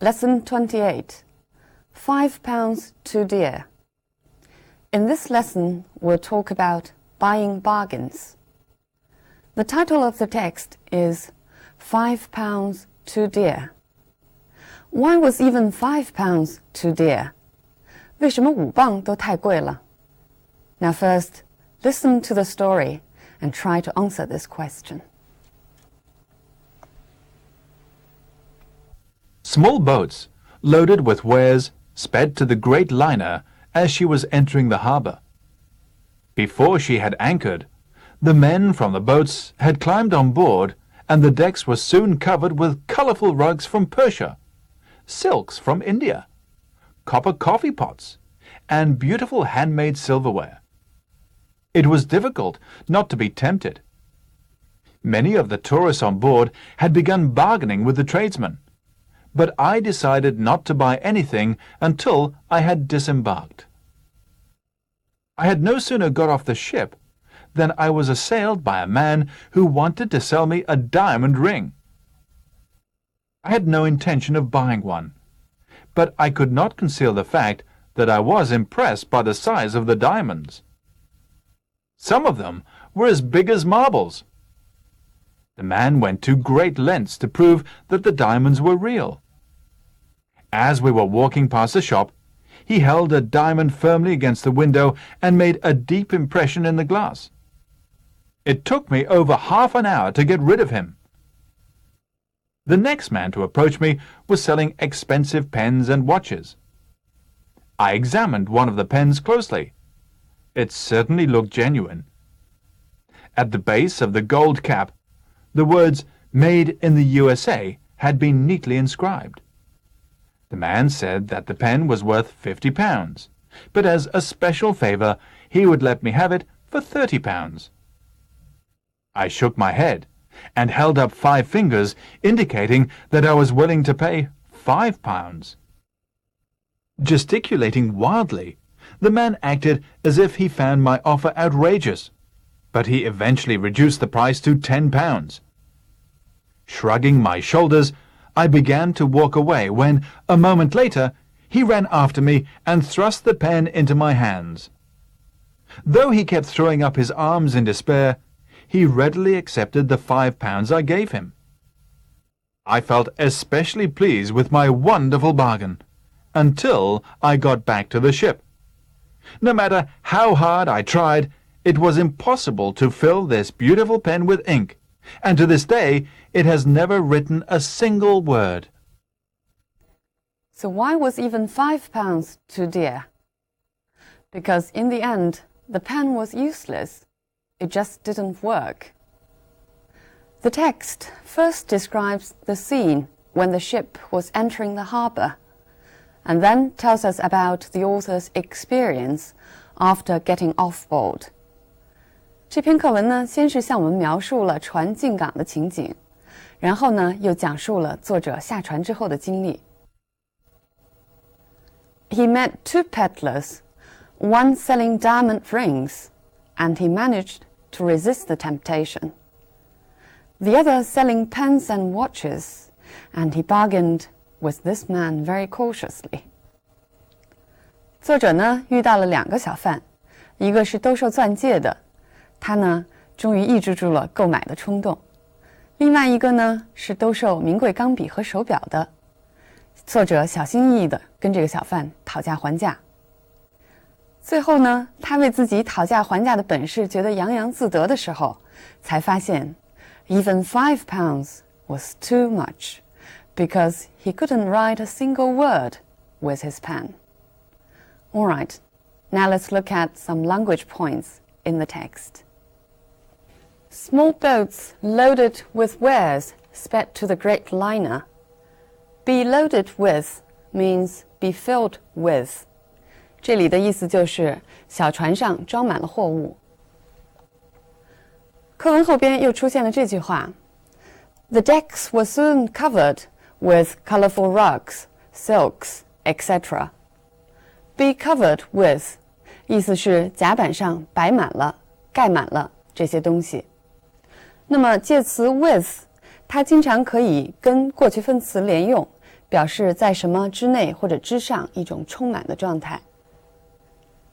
Lesson 28. £5 too dear. In this lesson, we'll talk about buying bargains. The title of the text is £5 too dear. Why was even £5 too dear? 为什么5磅都太贵了? Now first, listen to the story and try to answer this question. Small boats, loaded with wares, sped to the great liner as she was entering the harbour. Before she had anchored, the men from the boats had climbed on board, and the decks were soon covered with colourful rugs from Persia, silks from India, copper coffee pots, and beautiful handmade silverware. It was difficult not to be tempted. Many of the tourists on board had begun bargaining with the tradesmen, but I decided not to buy anything until I had disembarked. I had no sooner got off the ship than I was assailed by a man who wanted to sell me a diamond ring. I had no intention of buying one, but I could not conceal the fact that I was impressed by the size of the diamonds. Some of them were as big as marbles. The man went to great lengths to prove that the diamonds were real. As we were walking past the shop, he held a diamond firmly against the window and made a deep impression in the glass. It took me over half an hour to get rid of him. The next man to approach me was selling expensive pens and watches. I examined one of the pens closely. It certainly looked genuine. At the base of the gold cap, the words "Made in the USA" had been neatly inscribed. The man said that the pen was worth £50, but as a special favour he would let me have it for £30. I shook my head and held up 5 fingers, indicating that I was willing to pay £5. Gesticulating wildly, the man acted as if he found my offer outrageous, but he eventually reduced the price to £10. Shrugging my shoulders, I began to walk away when, a moment later, he ran after me and thrust the pen into my hands. Though he kept throwing up his arms in despair, he readily accepted the £5 I gave him. I felt especially pleased with my wonderful bargain, until I got back to the ship. No matter how hard I tried, it was impossible to fill this beautiful pen with ink, and to this day it has never written a single word. So why was even £5 too dear? Because in the end, the pen was useless. It just didn't work. The text first describes the scene when the ship was entering the harbour, and then tells us about the author's experience after getting off board. 这篇课文呢，先是向我们描述了船进港的情景，然后呢，又讲述了作者下船之后的经历。He met 2 peddlers, one selling diamond rings, and he managed to resist the temptation. The other selling pens and watches, and he bargained with this man very cautiously. 作者呢，遇到了2个小贩，一个是兜售钻戒的，他呢，终于抑制住了购买的冲动。另外一个呢，是兜售名贵钢笔和手表的。作者小心翼翼地跟这个小贩讨价还价。最后呢，他为自己讨价还价的本事觉得洋洋自得的时候，才发现 even £5 was too much, because he couldn't write a single word with his pen. All right, now let's look at some language points in the text. Small boats loaded with wares sped to the great liner. Be loaded with means be filled with. 这里的意思就是小船上装满了货物。课文后边又出现了这句话 The decks were soon covered with colorful rugs, silks, etc. Be covered with 意思是甲板上摆满了、盖满了这些东西。那么介词 with 它经常可以跟过去分词连用，表示在什么之内或者之上一种充满的状态。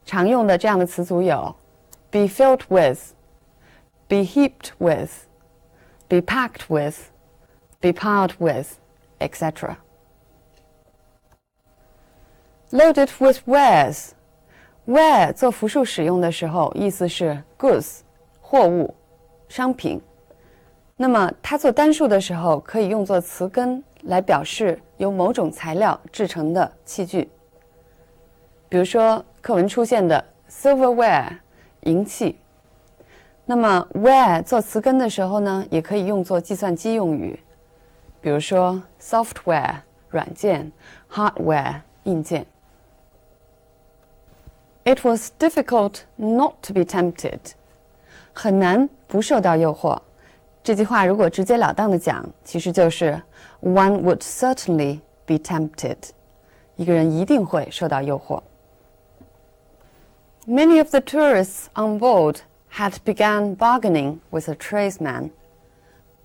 常用的这样的词组有 be filled with, be heaped with, be packed with, be piled with, etc. Loaded with wares. Ware 做复数使用的时候，意思是 goods 货物、商品。那么它做单数的时候，可以用作词根来表示由某种材料制成的器具。比如说课文出现的 silverware 银器。那么 ware 做词根的时候呢，也可以用作计算机用语。比如说 software 软件 hardware 硬件。It was difficult not to be tempted. 很难不受到诱惑。这句话如果直截了当的讲，其实就是 one would certainly be tempted. 一个人一定会受到诱惑。Many of the tourists on board had begun bargaining with a tradesman.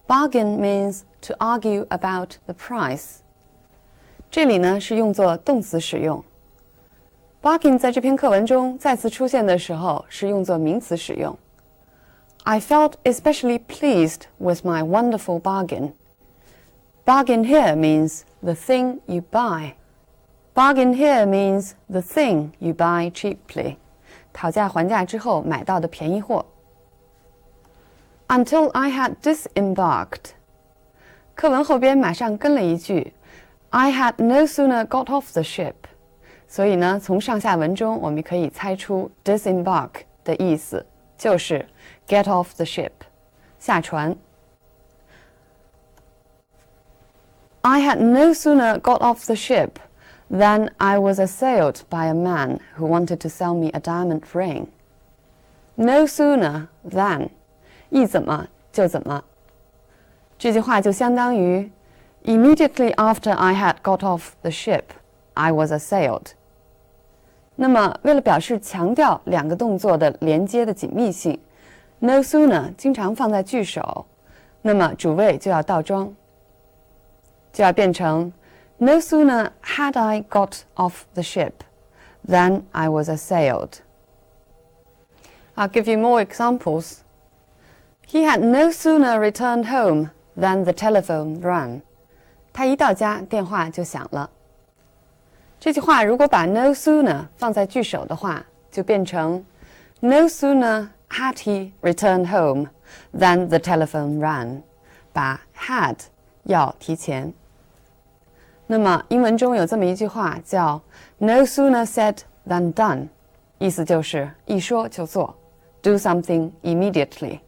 Bargain means to argue about the price. 这里呢是用作动词使用。Bargain 在这篇课文中再次出现的时候是用作名词使用。I felt especially pleased with my wonderful bargain. Bargain here means the thing you buy. Bargain here means the thing you buy cheaply. 讨价还价之后买到的便宜货。Until I had disembarked. 课文后边马上跟了一句 I had no sooner got off the ship. 所以呢，从上下文中我们可以猜出 disembark 的意思就是 get off the ship 下船。I had no sooner got off the ship than I was assailed by a man who wanted to sell me a diamond ring. No sooner than 一怎么就怎么。这句话就相当于 Immediately after I had got off the ship, I was assailed. 那么为了表示强调两个动作的连接的紧密性 no sooner 经常放在句首，那么主谓就要倒装，就要变成 No sooner had I got off the ship than I was assailed. I'll give you more examples. He had no sooner returned home than the telephone rang. 他一到家，电话就响了。这句话如果把 no sooner 放在句首的话，就变成 No sooner had he returned home than the telephone rang. 把 had 要提前。那么英文中有这么一句话叫 No sooner said than done. 意思就是一说就做 Do something immediately.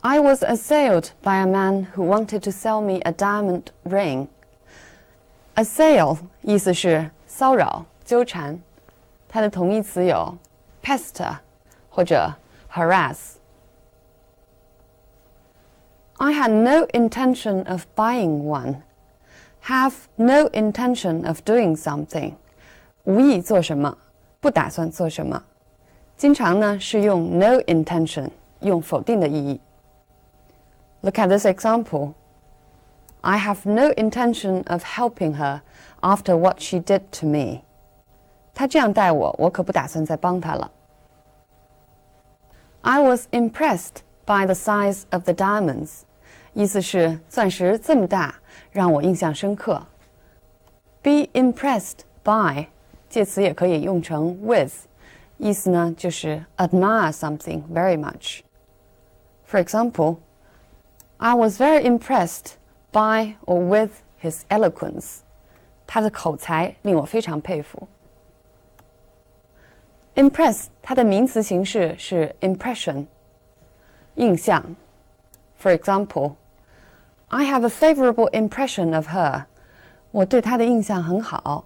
I was assailed by a man who wanted to sell me a diamond ring. Assail 意思是骚扰、纠缠，它的同义词有 pester 或者 harass. I had no intention of buying one. Have no intention of doing something. 无意做什么，不打算做什么。经常呢是用 no intention 用否定的意义。Look at this example. I have no intention of helping her after what she did to me. 她这样待我，我可不打算再帮她了。I was impressed by the size of the diamonds. 意思是钻石这么大，让我印象深刻。Be impressed by 介词也可以用成 with， 意思呢就是 admire something very much. For example, I was very impressed by or with his eloquence. 他的口才令我非常佩服。Impress 它的名词形式是 impression， 印象。For example, I have a favorable impression of her. 我对她的印象很好。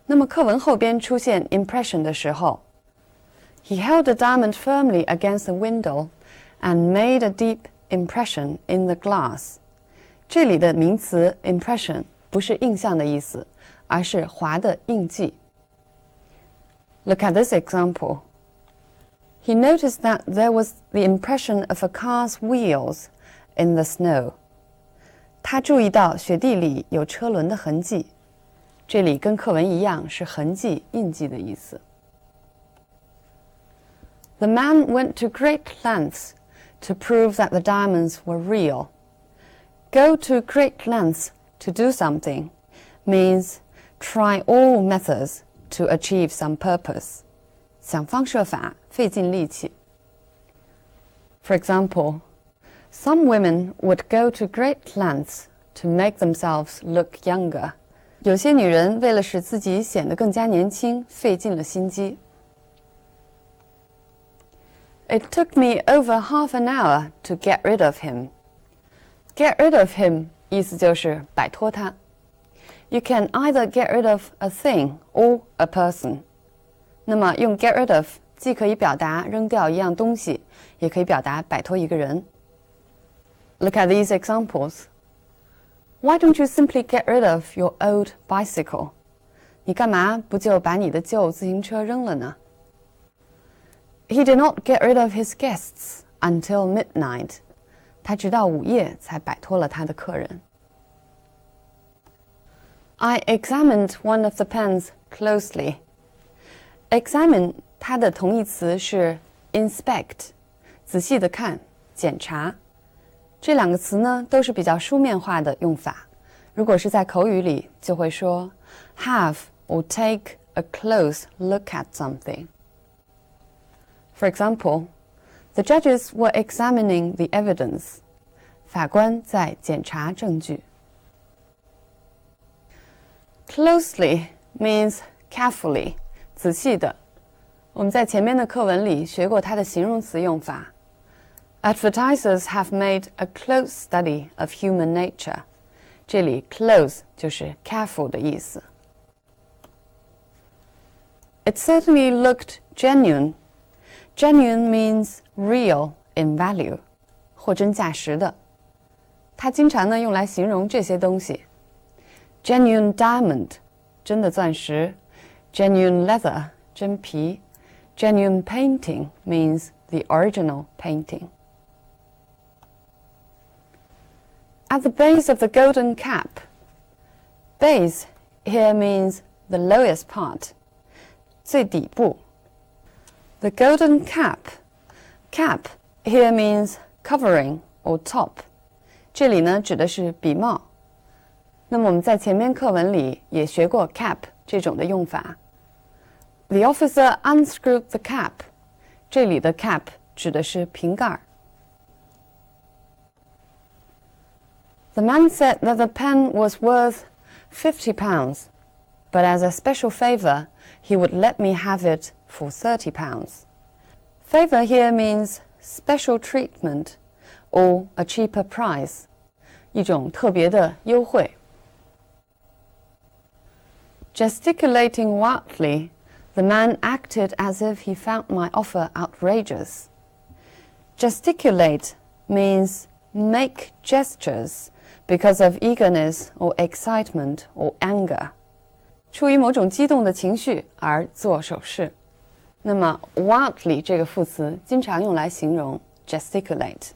那么课文后边出现 impression 的时候 He held the diamond firmly against the window and made a deep impression in the glass. 这里的名词 impression 不是印象的意思，而是划的印记。Look at this example. He noticed that there was the impression of a car's wheels in the snow. 他注意到雪地里有车轮的痕迹。这里跟课文一样，是痕迹、印记的意思。The man went to great lengths to prove that the diamonds were real. Go to great lengths to do something means try all methods to achieve some purpose. 想方设法，费尽力气。For example, some women would go to great lengths to make themselves look younger. 有些女人为了使自己显得更加年轻，费尽了心机。It took me over half an hour to get rid of him. Get rid of him 意思就是摆脱他。You can either get rid of a thing or a person. 那么用 get rid of 既可以表达扔掉一样东西，也可以表达摆脱一个人。Look at these examples. Why don't you simply get rid of your old bicycle? 你干嘛不就把你的旧自行车扔了呢？ He did not get rid of his guests until midnight. 他直到午夜才摆脱了他的客人。I examined one of the pens closely. Examine 它的同义词是 inspect， 仔细的看，检查。这两个词呢，都是比较书面化的用法。如果是在口语里，就会说 have or take a close look at something. For example, the judges were examining the evidence. 法官在检查证据。Closely means carefully, 仔细的。我们在前面的课文里学过它的形容词用法。Advertisers have made a close study of human nature. 这里 close 就是 careful 的意思。It certainly looked genuine. Genuine means real in value, 货真价实的。它经常呢用来形容这些东西。Genuine diamond, 真的钻石。Genuine leather, 真皮。Genuine painting means the original painting. At the base of the golden cap. Base here means the lowest part, 最底部。The golden cap. Cap here means covering or top. 这里呢指的是笔帽。那么我们在前面课文里也学过 cap 这种的用法。The officer unscrewed the cap. 这里的 cap 指的是瓶盖。The man said that the pen was worth £50, but as a special favor, he would let me have it for £30. Favor here means special treatment or a cheaper price, 一种特别的优惠。Gesticulating wildly, the man acted as if he found my offer outrageous. Gesticulate means make gestures because of eagerness or excitement or anger. 出于某种激动的情绪而做手势。那么 wildly 这个副词经常用来形容 gesticulate.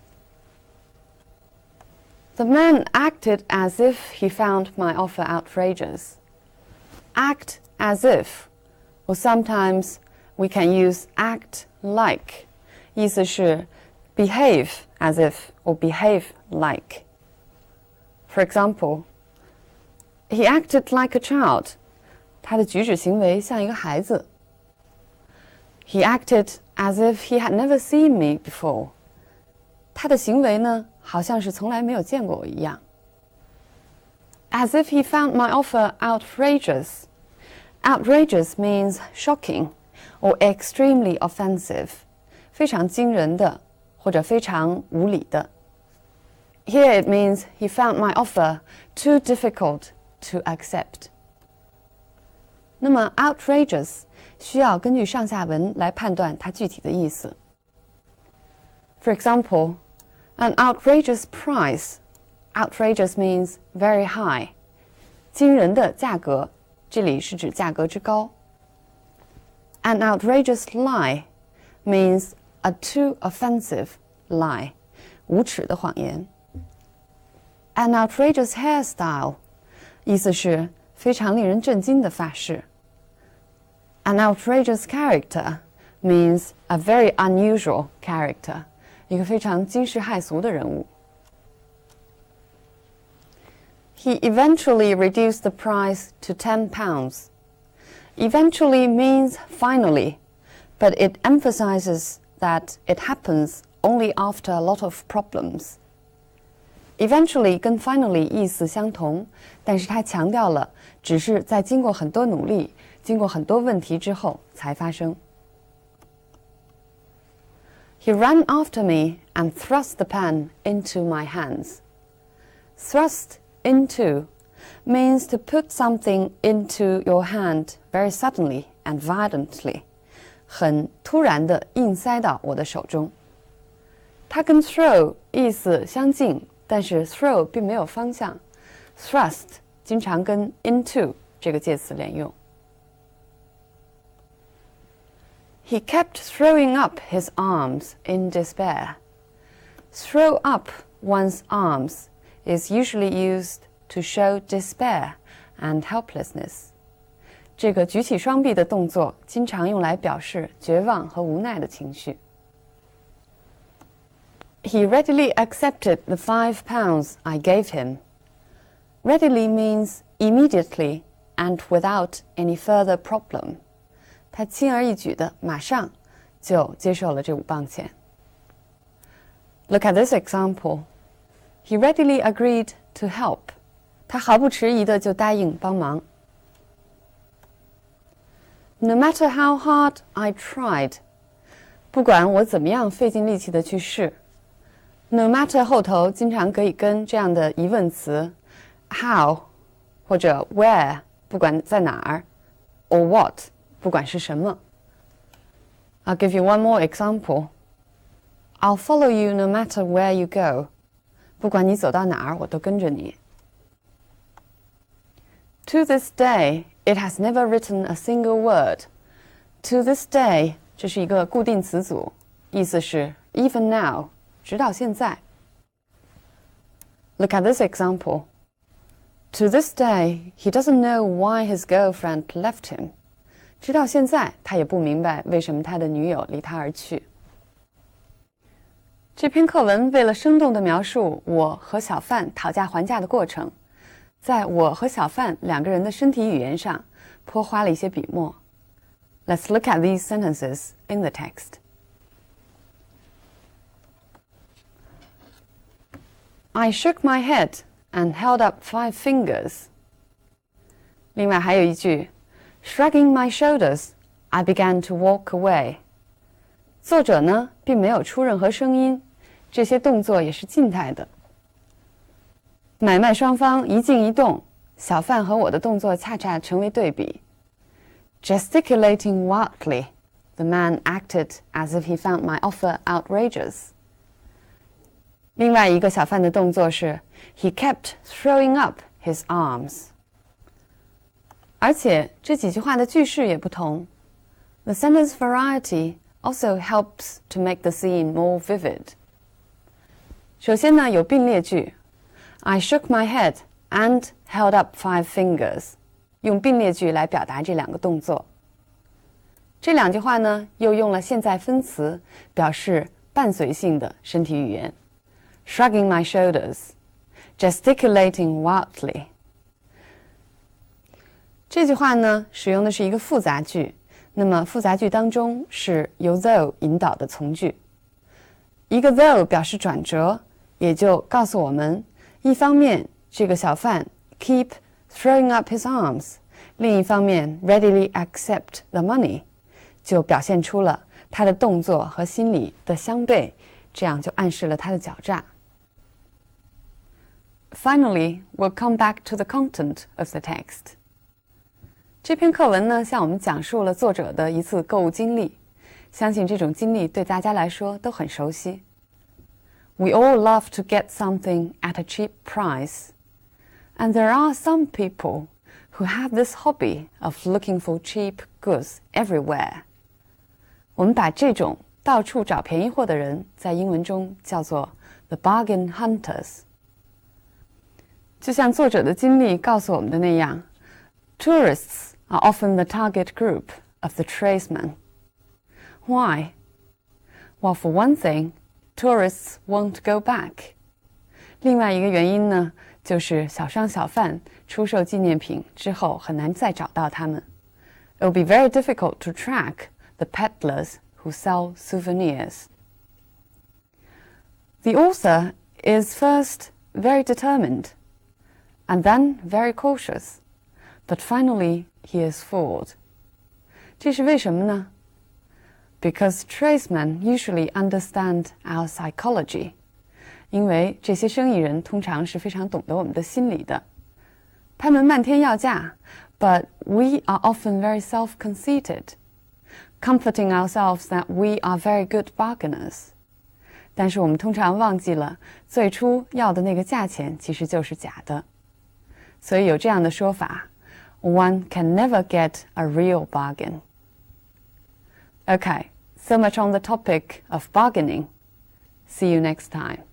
The man acted as if he found my offer outrageous. Act as if, or sometimes we can use act like. 意思是 behave as if or behave like. For example, he acted like a child. 他的举止行为像一个孩子。He acted as if he had never seen me before. 他的行为呢，好像是从来没有见过我一样。As if he found my offer outrageous. Outrageous means shocking or extremely offensive. 非常惊人的，或者非常无理的。Here it means he found my offer too difficult to accept. 那么 outrageous 需要根据上下文来判断它具体的意思。For example, an outrageous price. Outrageous means very high. 惊人的价格，这里是指价格之高。An outrageous lie means a too offensive lie. 无耻的谎言。an outrageous hairstyle， 意思是非常令人震惊的发饰。An outrageous character means a very unusual character， 一个非常惊世骇俗的人物。He eventually reduced the price to £10. Eventually means finally, but it emphasizes that it happens only after a lot of problems. Eventually 跟 finally 意思相同，但是它强调了只是在经过很多努力、经过很多问题之后才发生。He ran after me and thrust the pen into my hands. Thrust into means to put something into your hand very suddenly and violently， 很突然地硬塞到我的手中。它跟 throw 意思相近，但是 throw 并没有方向。thrust 经常跟 into 这个介词连用。He kept throwing up his arms in despair. Throw up one's arms is usually used to show despair and helplessness. 这个举起双臂的动作经常用来表示绝望和无奈的情绪。He readily accepted the £5 I gave him. Readily means immediately and without any further problem. 他轻而易举的马上就接受了这5磅钱。Look at this example. He readily agreed to help. 他毫不迟疑的就答应帮忙。No matter how hard I tried. 不管我怎么样费尽力气的去试。No matter 后头经常可以跟这样的疑问词 how 或者 where 不管在哪儿 or what 不管是什么。I'll give you one more example. I'll follow you no matter where you go. 不管你走到哪儿，我都跟着你。To this day, it has never written a single word. To this day 这是一个固定词组，意思是 even now 直到现在。Look at this example. To this day, he doesn't know why his girlfriend left him. 直到现在，他也不明白为什么他的女友离他而去。这篇课文为了生动地描述我和小贩讨价还价的过程，在我和小贩2个人的身体语言上颇花了一些笔墨。Let's look at these sentences in the text. I shook my head and held up 5 fingers. 另外还有一句 Shrugging my shoulders, I began to walk away. 作者呢，并没有出任何声音，这些动作也是静态的。买卖双方一静一动，小贩和我的动作恰恰成为对比。Gesticulating wildly, the man acted as if he found my offer outrageous. 另外一个小贩的动作是 He kept throwing up his arms. 而且这几句话的句式也不同。The sentence variety also helps to make the scene more vivid. 首先呢，有并列句 I shook my head and held up 5 fingers. 用并列句来表达这2个动作。这2句话呢，又用了现在分词，表示伴随性的身体语言。Shrugging my shoulders, gesticulating wildly. 这句话呢，使用的是一个复杂句，那么复杂句当中是由 though 引导的从句。一个 though 表示转折，也就告诉我们，一方面这个小贩 keep throwing up his arms, 另一方面 readily accept the money, 就表现出了他的动作和心理的相悖，这样就暗示了他的狡诈。Finally, we'll come back to the content of the text. 这篇课文呢，向我们讲述了作者的一次购物经历，相信这种经历对大家来说都很熟悉。We all love to get something at a cheap price, and there are some people who have this hobby of looking for cheap goods everywhere. 我们把这种到处找便宜货的人，在英文中叫做 the bargain hunters. 就像作者的经历告诉我们的那样， tourists are often the target group of the tradesmen. Why? Well, for one thing, tourists won't go back. 另外一个原因呢，就是小商小贩出售纪念品之后很难再找到他们。It will be very difficult to track the peddlers who sell souvenirs. The author is first very determined, and then very cautious, but finally he is fooled. 这是为什么呢？ Because tradesmen usually understand our psychology. 因为这些生意人通常是非常懂得我们的心理的。他们漫天要价 but we are often very self-conceited, comforting ourselves that we are very good bargainers. 但是我们通常忘记了，最初要的那个价钱其实就是假的。所以有这样的说法 ，One can never get a real bargain. Okay, so much on the topic of bargaining. See you next time.